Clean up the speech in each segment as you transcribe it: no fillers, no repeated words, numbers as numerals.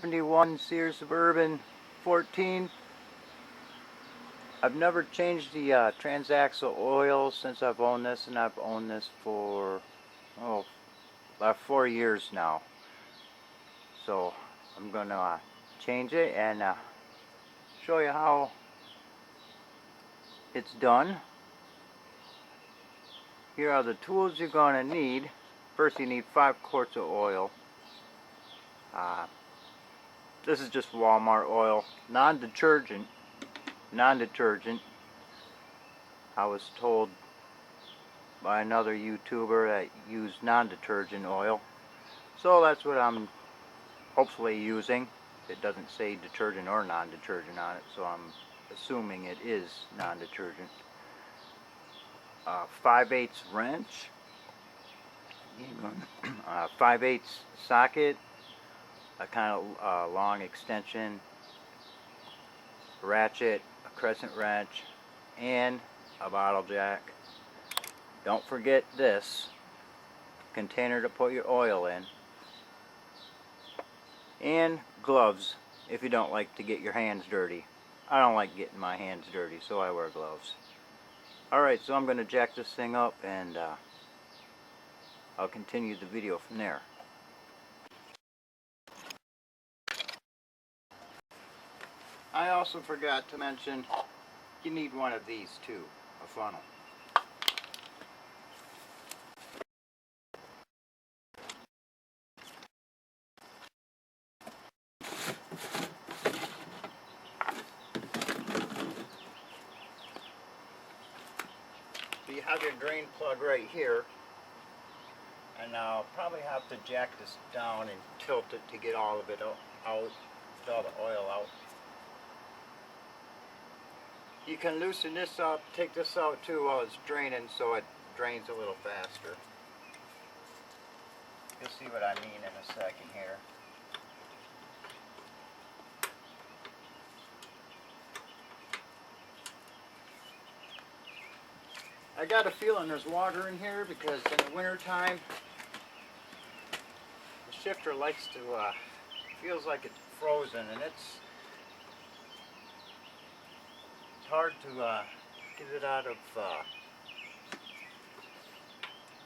71 Sears Suburban 14. I've never changed the Transaxle oil since I've owned this, and I've owned this for about 4 years now. So I'm gonna change it and show you how it's done. Here are the tools you're gonna need. First, you need 5 quarts of oil. This is just Walmart oil, non-detergent. I was told by another YouTuber that used non-detergent oil, so that's what I'm hopefully using. It doesn't say detergent or non-detergent on it, so I'm assuming it is non-detergent. 5/8 wrench, 5/8 socket, a kind of long extension, ratchet, a crescent wrench, and a bottle jack. Don't forget this container to put your oil in, and gloves if you don't like to get your hands dirty. I don't like getting my hands dirty, so I wear gloves. Alright, so I'm going to jack this thing up, and I'll continue the video from there. I also forgot to mention, you need one of these too, a funnel. So you have your drain plug right here, and I'll probably have to jack this down and tilt it to get all of it out, get all the oil out. You can loosen this up, take this out too while it's draining, so it drains a little faster. You'll see what I mean in a second here. I got a feeling there's water in here because in the winter time the shifter likes to feels like it's frozen, and it's hard to get it out of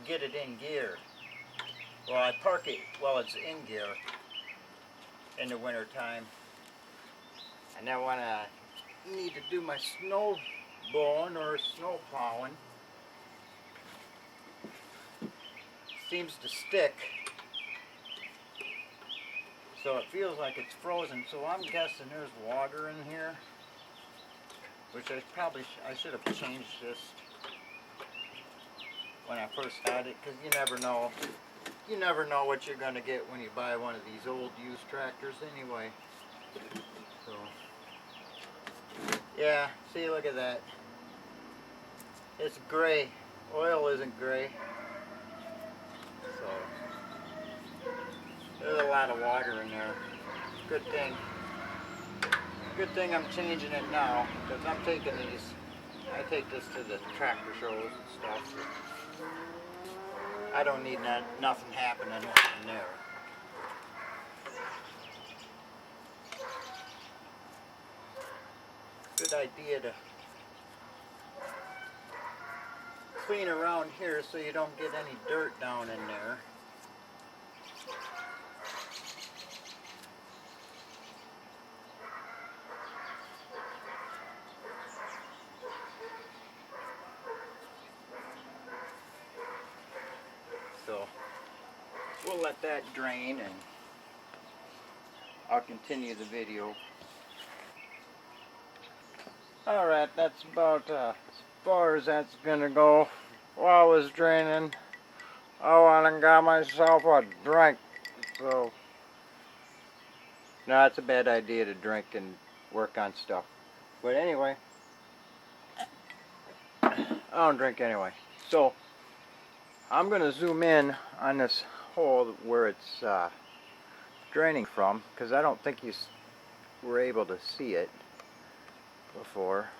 get it in gear. Well, I park it while it's in gear in the winter time, and then when I need to do my snow blowing or snow plowing, it seems to stick, so it feels like it's frozen. So I'm guessing there's water in here, which I should have changed this when I first had it, because you never know what you're going to get when you buy one of these old used tractors anyway. So yeah, see, look at that. It's gray. Oil isn't gray. So there's a lot of water in there. Good thing I'm changing it now, because I'm taking these, I take this to the tractor shows and stuff. I don't need nothing happening in there. Good idea to clean around here so you don't get any dirt down in there. So we'll let that drain, and I'll continue the video. Alright, that's about as far as that's gonna go. While I was draining, I went and got myself a drink. So no, it's a bad idea to drink and work on stuff. But anyway, I don't drink anyway. So I'm going to zoom in on this hole where it's draining from, because I don't think you were able to see it before.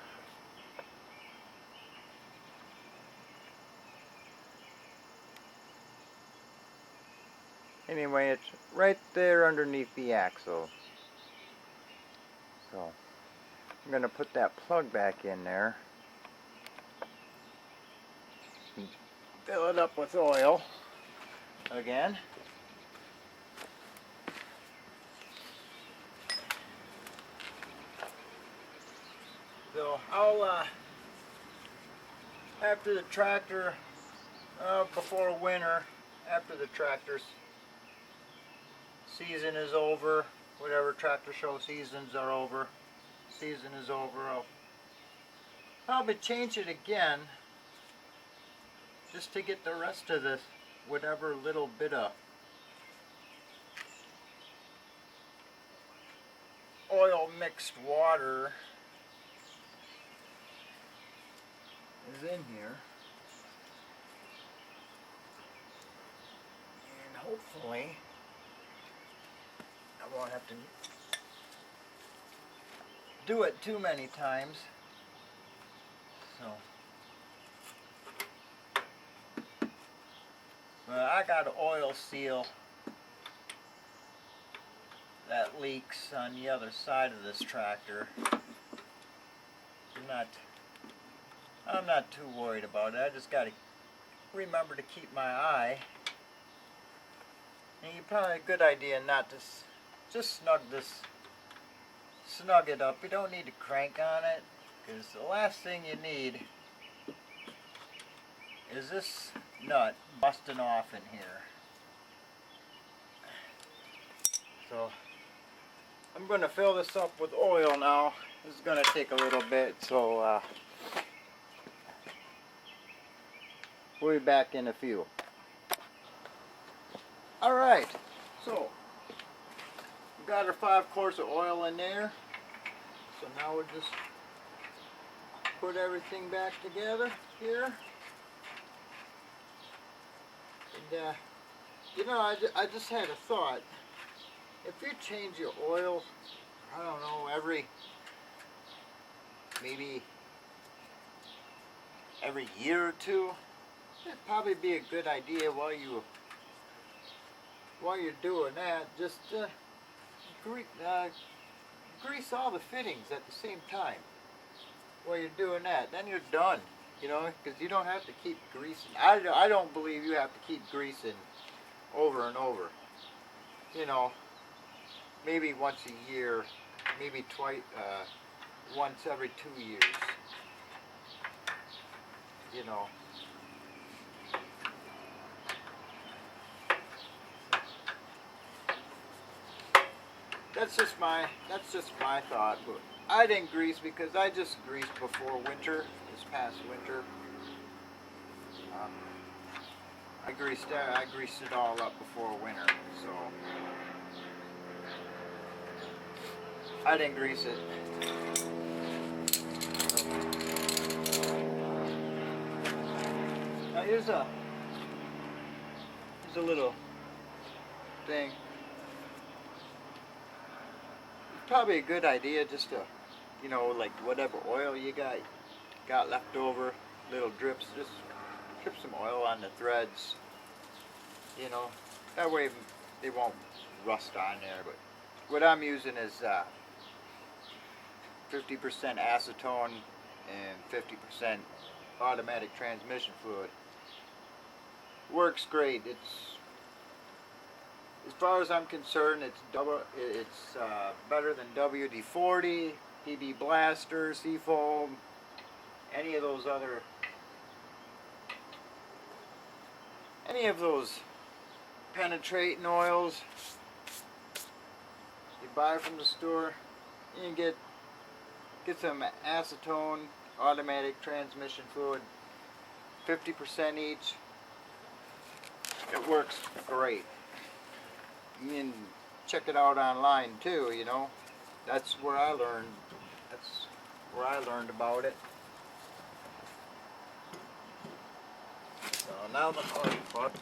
Anyway, it's right there underneath the axle. So I'm going to put that plug back in there and fill it up with oil again. So I'll after the tractor, before winter, after the tractor's season is over, whatever tractor show seasons are over, season is over, I'll probably change it again just to get the rest of this, whatever little bit of oil mixed water is in here, and hopefully I won't have to do it too many times. So but I got an oil seal that leaks on the other side of this tractor. I'm not too worried about it. I just got to remember to keep my eye. And you probably a good idea not to just snug it up. You don't need to crank on it, because the last thing you need is this nut busting off in here. So I'm going to fill this up with oil now. This is going to take a little bit, so we'll be back in a few. Alright, so we got our 5 quarts of oil in there. So now we'll just put everything back together here. And you know, I just had a thought. If you change your oil, I don't know, maybe every year or two, it'd probably be a good idea while you're doing that, just grease all the fittings at the same time while you're doing that. Then you're done, you know, because you don't have to keep greasing. I don't believe you have to keep greasing over and over. You know, maybe once a year, maybe once every 2 years, you know. That's just my thought. But I didn't grease because I just greased before winter, this past winter. I greased it all up before winter, so I didn't grease it. Now here's a little thing. It's probably a good idea just to, you know, like whatever oil you got left over, little drips, just drip some oil on the threads, you know, that way they won't rust on there. But what I'm using is 50% acetone and 50% automatic transmission fluid. Works great. It's, as far as I'm concerned, it's better than WD-40, PB Blaster, Seafoam, any of those penetrating oils you buy from the store. You can get some acetone, automatic transmission fluid, 50% each. It works great. You can check it out online too, you know. That's where I learned about it. So now the hard part.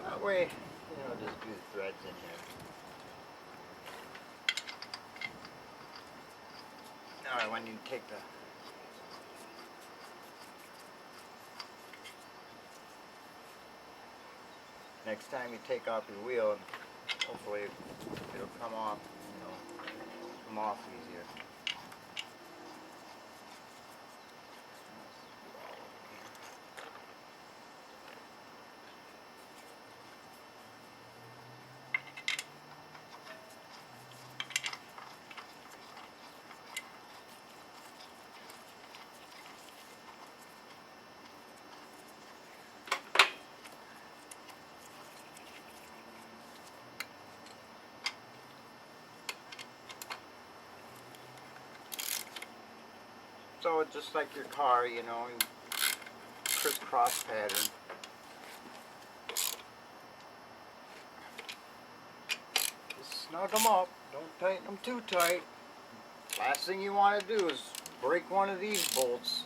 That way, you know, just do the threads in here. Alright, when you take the next time you take off your wheel, hopefully it'll come off, come off easier. So it's just like your car, crisscross pattern. Just snug them up, don't tighten them too tight. Last thing you want to do is break one of these bolts.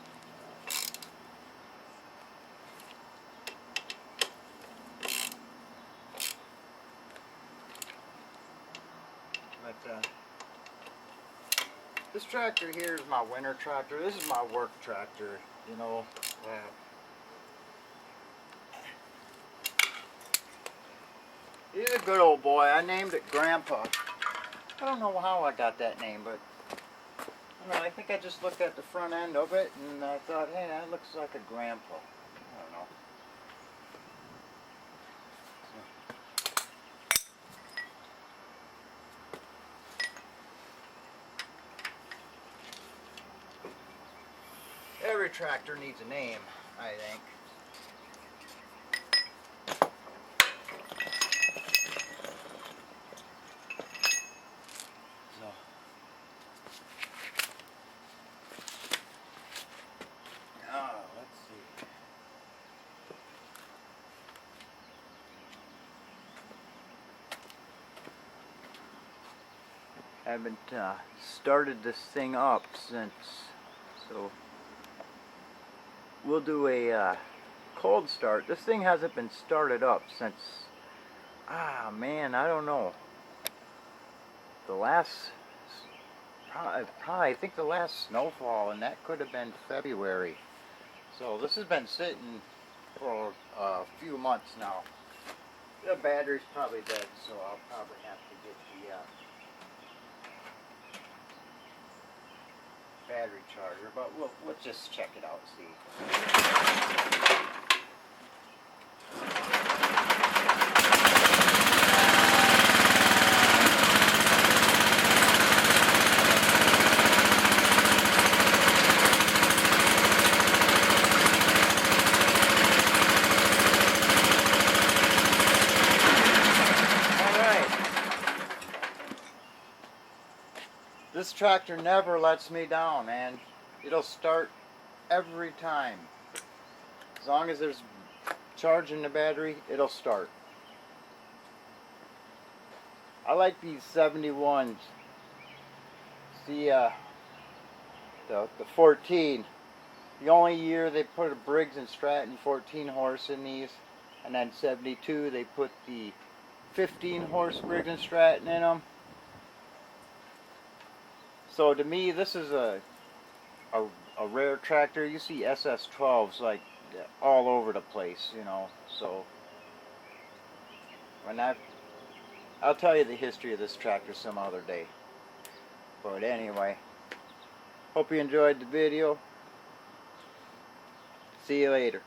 But this tractor here is my winter tractor. This is my work tractor, He's a good old boy. I named it Grandpa. I don't know how I got that name, but I think I just looked at the front end of it and I thought, hey, that looks like a Grandpa. I don't know. Every tractor needs a name, I think. Let's see. I haven't started this thing up since, so we'll do a cold start. This thing hasn't been started up since, man, I don't know. The last, probably I think the last snowfall, and that could have been February. So this has been sitting for a few months now. The battery's probably dead, so I'll probably have to get the battery charger, but we'll just check it out and see. This tractor never lets me down, man. It'll start every time. As long as there's charge in the battery, it'll start. I like these 71s. See, the 14. The only year they put a Briggs & Stratton 14 horse in these, and then 72 they put the 15 horse Briggs & Stratton in them. So to me, this is a rare tractor. You see SS12s like all over the place, So when I'll tell you the history of this tractor some other day. But anyway, hope you enjoyed the video. See you later.